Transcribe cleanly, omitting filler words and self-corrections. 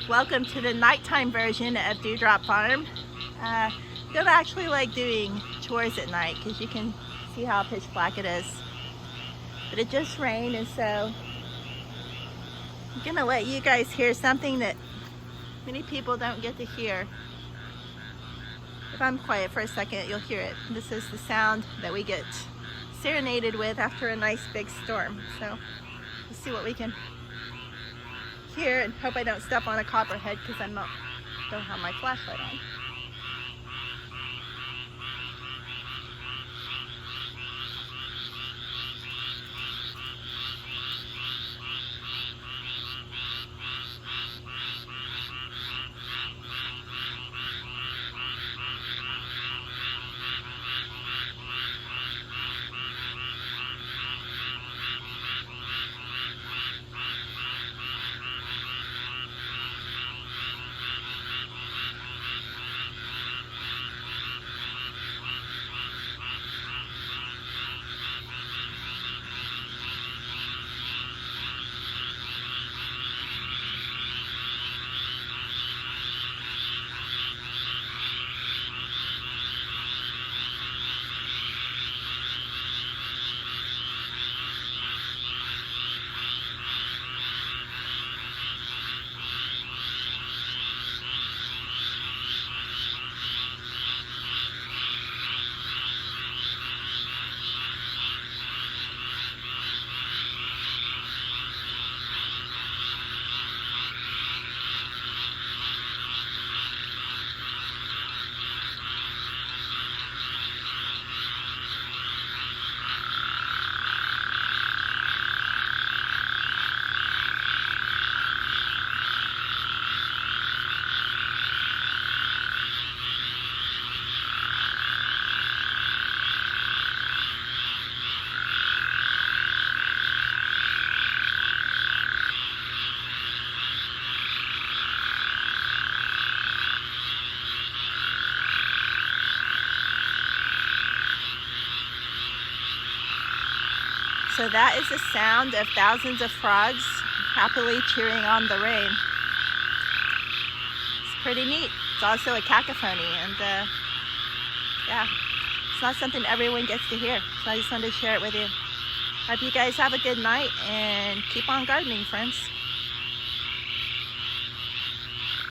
Welcome to the nighttime version of Dewdrop Farm. Don't actually like doing chores at night because you can see how pitch black it is. But it just rained, and so I'm gonna let you guys hear something that many people don't get to hear. If I'm quiet for a second, you'll hear it. This is the sound that we get serenaded with after a nice big storm. So let's see what we can hear, and hope I don't step on a copperhead because don't have my flashlight on. So that is the sound of thousands of frogs happily cheering on the rain. It's pretty neat. It's also a cacophony, and yeah, it's not something everyone gets to hear. So I just wanted to share it with you. Hope you guys have a good night and keep on gardening, friends.